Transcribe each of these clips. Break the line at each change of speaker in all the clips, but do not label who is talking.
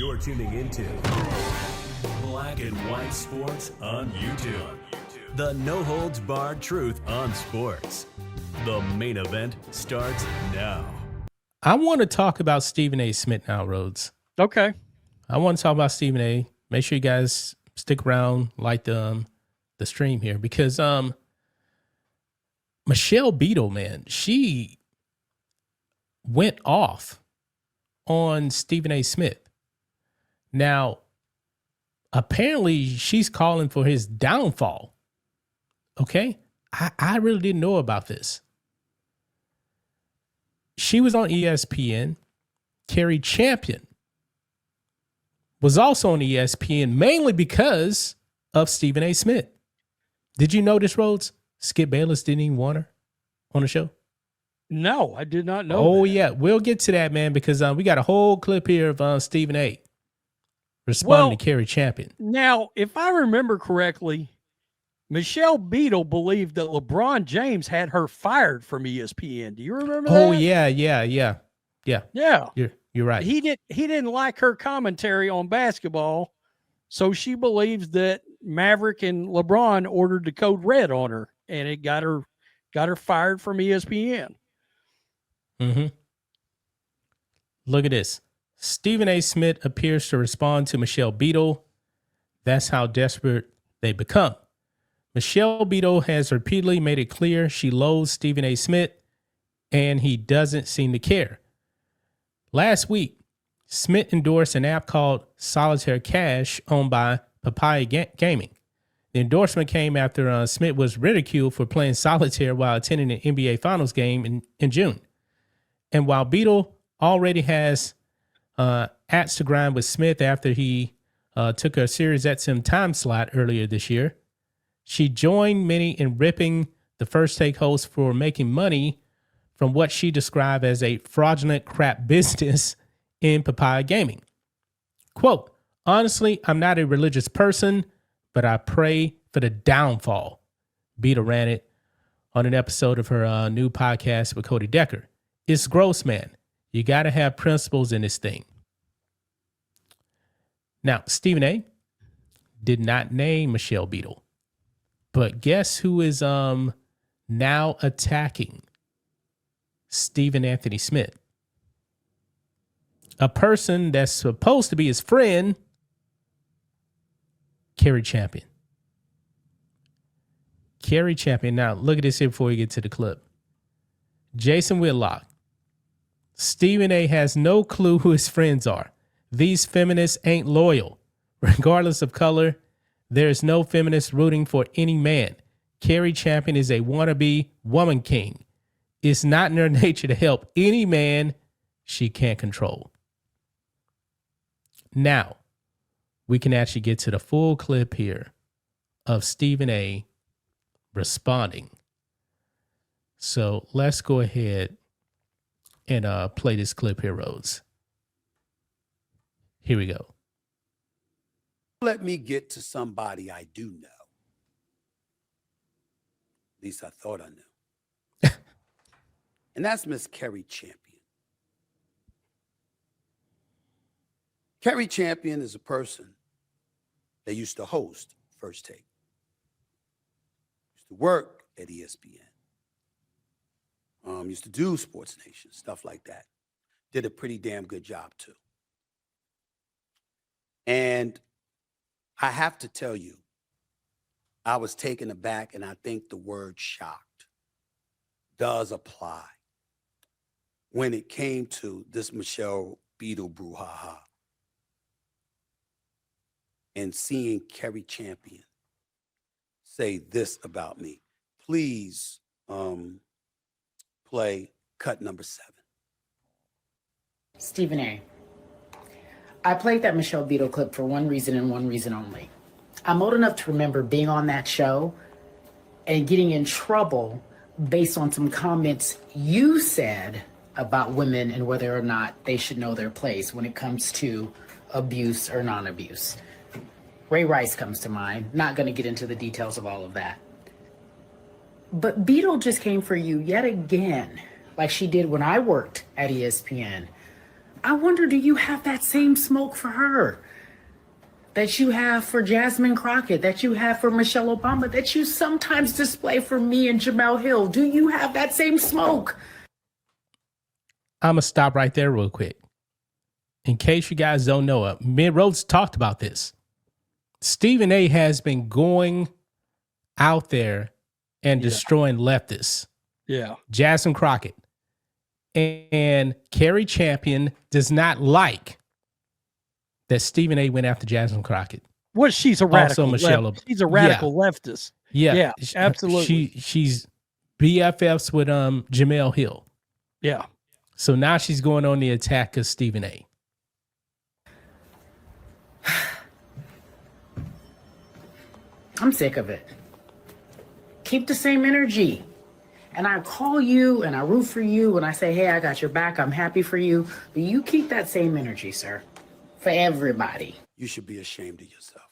You're tuning into Black and White Sports on YouTube. The no-holds-barred truth on sports. The main event starts now.
I want to talk about Stephen A. Smith now, Rhodes.
Okay.
I want to talk about Stephen A. Make sure you guys stick around, like the stream here, because Michelle Beadle, man, she went off on Stephen A. Smith. Now, apparently she's calling for his downfall. Okay? I really didn't know about this. She was on ESPN. Cari Champion was also on ESPN, mainly because of Stephen A. Smith. Did you notice, Rhodes? Skip Bayless didn't even want her on the show.
No, I did not know.
Oh,
that.
yeah. We'll get to that, man, because we got a whole clip here of Stephen A. responding to Cari Champion.
Now, if I remember correctly, Michelle Beadle believed that LeBron James had her fired from ESPN. Do you remember that?
Oh, yeah.
Yeah.
You're right.
He didn't like her commentary on basketball, so she believes that Maverick and LeBron ordered the code red on her, and it got her fired from ESPN.
Mm-hmm. Look at this. Stephen A. Smith appears to respond to Michelle Beadle. That's how desperate they become. Michelle Beadle has repeatedly made it clear she loathes Stephen A. Smith, and he doesn't seem to care. Last week, Smith endorsed an app called Solitaire Cash, owned by Papaya Gaming. The endorsement came after Smith was ridiculed for playing solitaire while attending an NBA Finals game in June. And while Beadle already has axe to grind with Smith after he took a Sirius XM time slot earlier this year, she joined many in ripping the First Take host for making money from what she described as a fraudulent crap business in Papaya Gaming. Quote, "Honestly, I'm not a religious person, but I pray for the downfall." Beadle ran it on an episode of her new podcast with Cody Decker. It's gross, man. You got to have principles in this thing. Now, Stephen A. did not name Michelle Beadle, but guess who is now attacking Stephen Anthony Smith? A person that's supposed to be his friend, Cari Champion. Cari Champion. Now, look at this here before we get to the clip. Jason Whitlock. Stephen A. has no clue who his friends are. These feminists ain't loyal. Regardless of color, there's no feminist rooting for any man. Cari Champion is a wannabe woman king. It's not in her nature to help any man she can't control. Now, we can actually get to the full clip here of Stephen A. responding. So let's go ahead and play this clip here, Rhodes. Here we go.
Let me get to somebody I do know. At least I thought I knew. And that's Miss Cari Champion. Cari Champion is a person that used to host First Take. Used to work at ESPN. Used to do Sports Nation, stuff like that. Did a pretty damn good job too. And I have to tell you, I was taken aback, and I think the word shocked does apply when it came to this Michelle Beadle brouhaha and seeing Cari Champion say this about me. Please play cut number 7.
Stephen A. I played that Michelle Beadle clip for one reason and one reason only. I'm old enough to remember being on that show and getting in trouble based on some comments you said about women and whether or not they should know their place when it comes to abuse or non-abuse. Ray Rice comes to mind. Not going to get into the details of all of that. But Beadle just came for you yet again, like she did when I worked at ESPN. I wonder, do you have that same smoke for her that you have for Jasmine Crockett, that you have for Michelle Obama, that you sometimes display for me and Jamel Hill? Do you have that same smoke?
I'm going to stop right there real quick. In case you guys don't know, me and Rhodes talked about this. Stephen A. has been going out there and destroying leftists.
Yeah.
Jasmine Crockett. And Cari Champion does not like that Stephen A. went after Jasmine Crockett.
Well, she's a radical. She's a radical leftist.
Yeah,
absolutely.
She's BFFs with Jamel Hill.
Yeah.
So now she's going on the attack of Stephen A.
I'm sick of it. Keep the same energy. And I call you and I root for you and I say, hey, I got your back. I'm happy for you. But you keep that same energy, sir, for everybody.
You should be ashamed of yourself.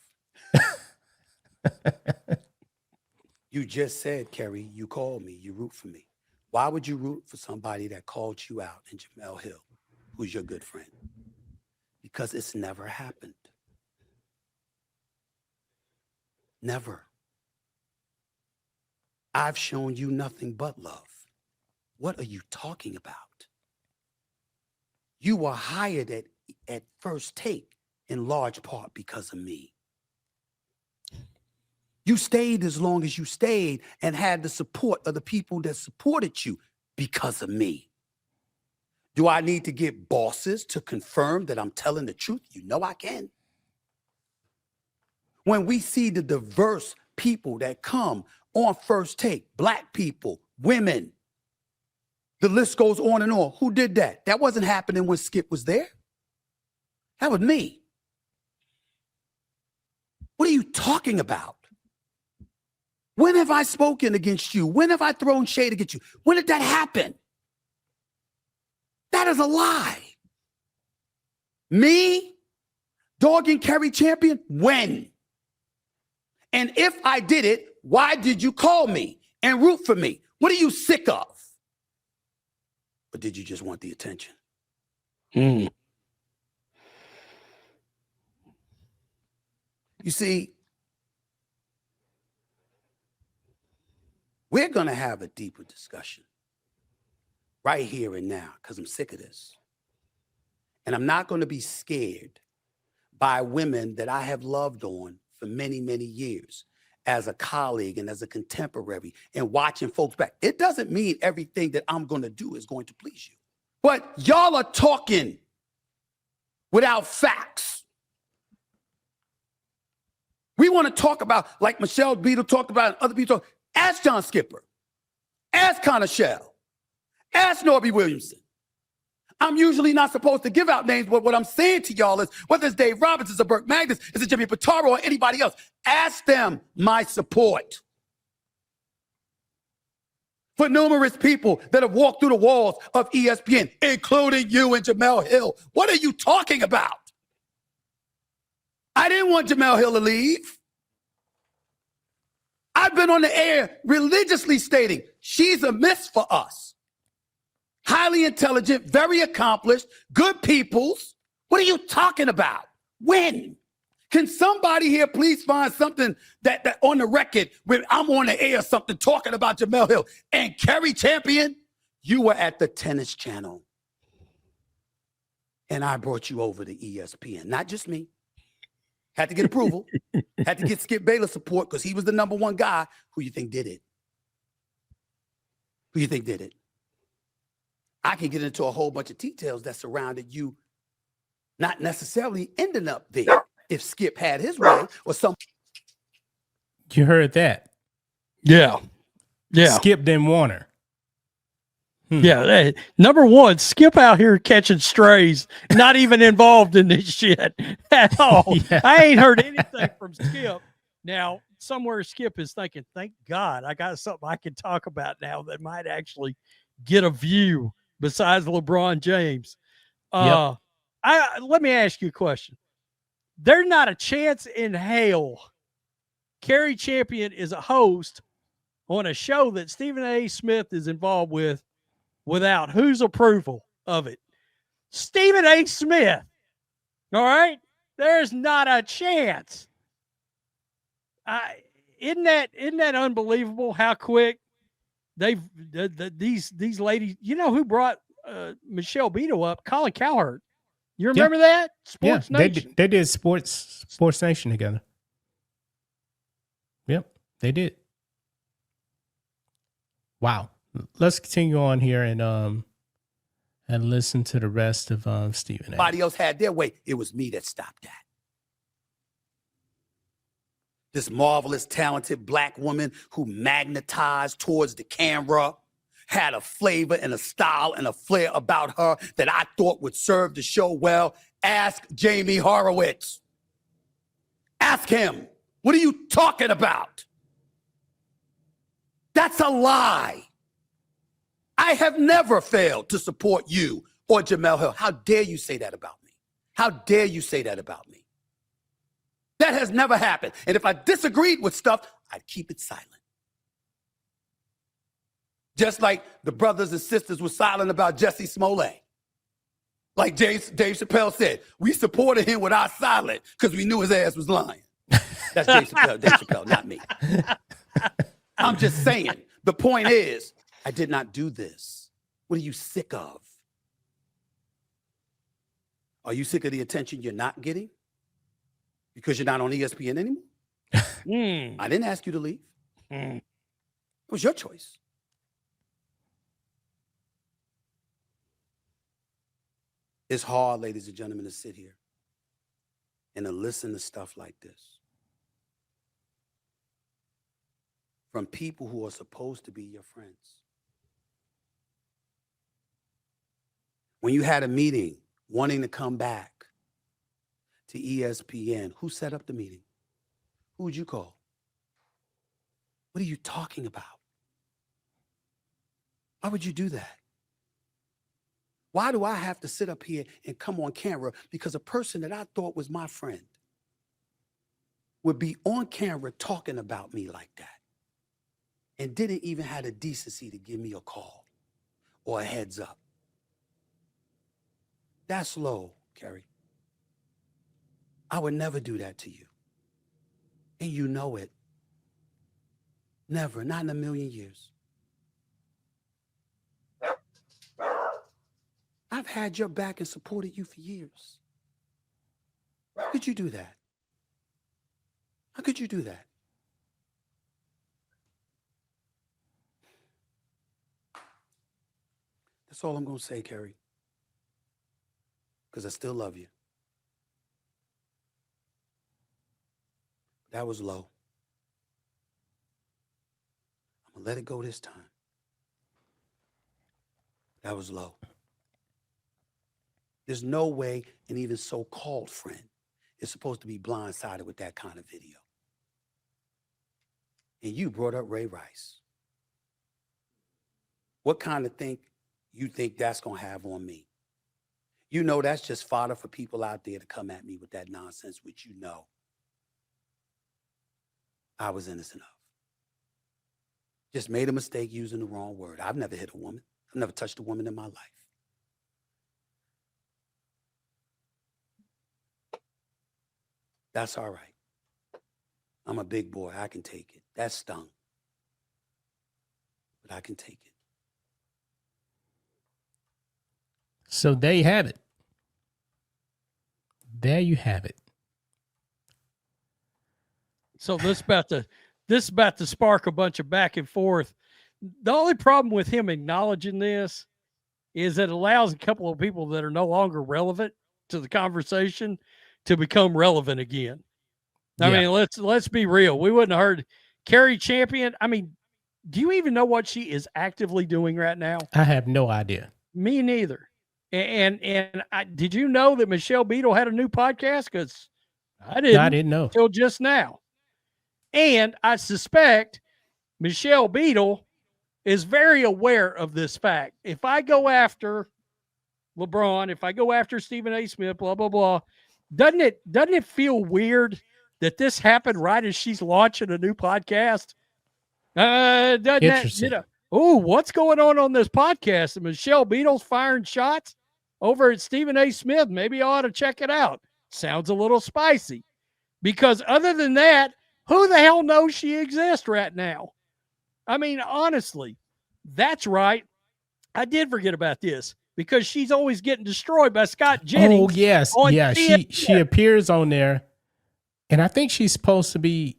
You just said, Cari, you called me, you root for me. Why would you root for somebody that called you out in Jamel Hill, who's your good friend? Because it's never happened. Never. I've shown you nothing but love. What are you talking about? You were hired at First Take in large part because of me. You stayed as long as you stayed and had the support of the people that supported you because of me. Do I need to get bosses to confirm that I'm telling the truth? You know I can. When we see the diverse people that come on First Take, Black people, women, the list goes on and on. Who did that? That wasn't happening when Skip was there. That was me. What are you talking about? When have I spoken against you? When have I thrown shade against you? When did that happen? That is a lie. Me, dogging Cari Champion? When? And if I did it, why did you call me and root for me? What are you sick of? Or did you just want the attention? You see, we're going to have a deeper discussion right here and now because I'm sick of this. And I'm not going to be scared by women that I have loved on for many, many years as a colleague and as a contemporary and watching folks back. It doesn't mean everything that I'm going to do is going to please you. But y'all are talking without facts. We want to talk about, like Michelle Beadle talked about and other people talk. Ask John Skipper. Ask Connor Shell. Ask Norby Williamson. I'm usually not supposed to give out names, but what I'm saying to y'all is, whether it's Dave Roberts, it's a Burke Magnus, it's a Jimmy Pitaro, or anybody else, ask them my support. For numerous people that have walked through the walls of ESPN, including you and Jamel Hill. What are you talking about? I didn't want Jamel Hill to leave. I've been on the air religiously stating she's a miss for us. Highly intelligent, very accomplished, good peoples. What are you talking about? When? Can somebody here please find something that on the record when I'm on the air something talking about Jamel Hill and Cari Champion? You were at the Tennis Channel. And I brought you over to ESPN. Not just me. Had to get approval. Had to get Skip Bayless support because he was the number one guy. Who you think did it? Who you think did it? I can get into a whole bunch of details that surrounded you not necessarily ending up there if Skip had his way or some.
You heard that?
Yeah.
Skip didn't want her.
Yeah. Number one, Skip out here catching strays, not even involved in this shit at all.
Yeah.
I ain't heard anything from Skip. Now, somewhere Skip is thinking, thank God I got something I can talk about now that might actually get a view besides LeBron James.
Yep.
Let me ask you a question. There's not a chance in hell Cari Champion is a host on a show that Stephen A. Smith is involved with without whose approval of it? Stephen A. Smith. All right? There's not a chance. Isn't that unbelievable how quick these ladies, you know who brought Michelle Beadle up? Colin Cowherd. You remember that? Sports Nation.
They did Sports Nation together. Yep, they did. Wow. Let's continue on here and listen to the rest of Stephen A.
Everybody else had their way. It was me that stopped that. This marvelous, talented black woman who magnetized towards the camera, had a flavor and a style and a flair about her that I thought would serve the show well. Ask Jamie Horowitz. Ask him. What are you talking about? That's a lie. I have never failed to support you or Jamel Hill. How dare you say that about me? How dare you say that about me? That has never happened. And if I disagreed with stuff, I'd keep it silent. Just like the brothers and sisters were silent about Jussie Smollett. Like Dave Chappelle said, we supported him with our silence because we knew his ass was lying. That's Dave Chappelle, not me. I'm just saying. The point is, I did not do this. What are you sick of? Are you sick of the attention you're not getting? Because you're not on ESPN anymore? I didn't ask you to leave. It was your choice. It's hard, ladies and gentlemen, to sit here and to listen to stuff like this from people who are supposed to be your friends. When you had a meeting wanting to come back to ESPN, who set up the meeting? Who would you call? What are you talking about? Why would you do that? Why do I have to sit up here and come on camera because a person that I thought was my friend would be on camera talking about me like that and didn't even have the decency to give me a call or a heads up? That's low, Cari. I would never do that to you. And you know it. Never, not in a million years. I've had your back and supported you for years. How could you do that? How could you do that? That's all I'm going to say, Cari. Because I still love you. That was low. I'm going to let it go this time. That was low. There's no way an even so-called friend is supposed to be blindsided with that kind of video. And you brought up Ray Rice. What kind of thing you think that's going to have on me? You know that's just fodder for people out there to come at me with that nonsense, which you know I was innocent of. Just made a mistake using the wrong word. I've never hit a woman. I've never touched a woman in my life. That's all right. I'm a big boy. I can take it. That stung. But I can take it.
So there you have it. There you have it.
So this about to spark a bunch of back and forth. The only problem with him acknowledging this is it allows a couple of people that are no longer relevant to the conversation to become relevant again. I mean, let's be real. We wouldn't have heard Cari Champion. I mean, do you even know what she is actively doing right now?
I have no idea.
Me neither. And did you know that Michelle Beadle had a new podcast? Because I didn't
know
until just now. And I suspect Michelle Beadle is very aware of this fact. If I go after LeBron, if I go after Stephen A. Smith, blah, blah, blah, doesn't it feel weird that this happened right as she's launching a new podcast? Doesn't that,
Interesting.
what's going on this podcast? And Michelle Beadle's firing shots? over at Stephen A. Smith. Maybe I ought to check it out. Sounds a little spicy. Because other than that, who the hell knows she exists right now? I mean, honestly, that's right. I did forget about this because she's always getting destroyed by Scott Jennings.
Oh, yes. Yeah, she appears on there. And I think she's supposed to be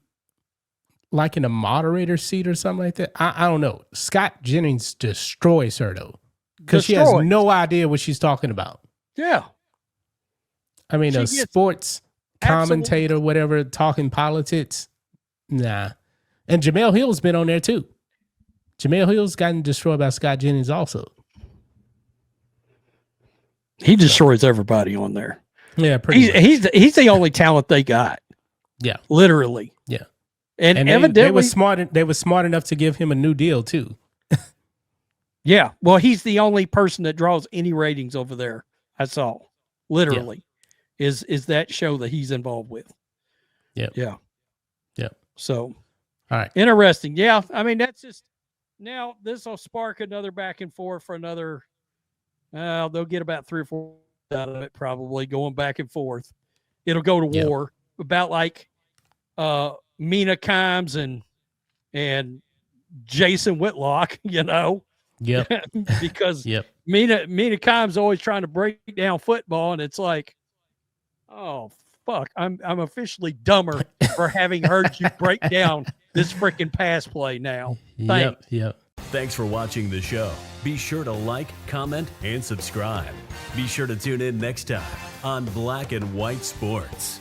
like in a moderator seat or something like that. I don't know. Scott Jennings destroys her, though, because she has no idea what she's talking about.
Yeah.
I mean, a sports commentator, whatever, talking politics. Nah. And Jamel Hill's been on there too. Jamel Hill's gotten destroyed by Scott Jennings also.
He destroys everybody on there.
Yeah, pretty much.
He's the only talent they got.
Yeah.
Literally.
Yeah.
And evidently
they were smart enough to give him a new deal too.
Yeah. Well, he's the only person that draws any ratings over there. That's all. Literally. Is that show that he's involved with.
Yeah.
Yeah.
Yeah.
So,
all right.
Interesting. Yeah. I mean, that's just, now this will spark another back and forth for another, they'll get about 3 or 4 out of it, probably going back and forth. It'll go to war about like Mina Kimes and Jason Whitlock, you know.
Yep.
Because Mina Kimes always trying to break down football, and it's like, oh fuck, I'm officially dumber for having heard you break down this freaking pass play now. Thanks.
Yep.
Thanks for watching the show. Be sure to like, comment, and subscribe. Be sure to tune in next time on Black and White Sports.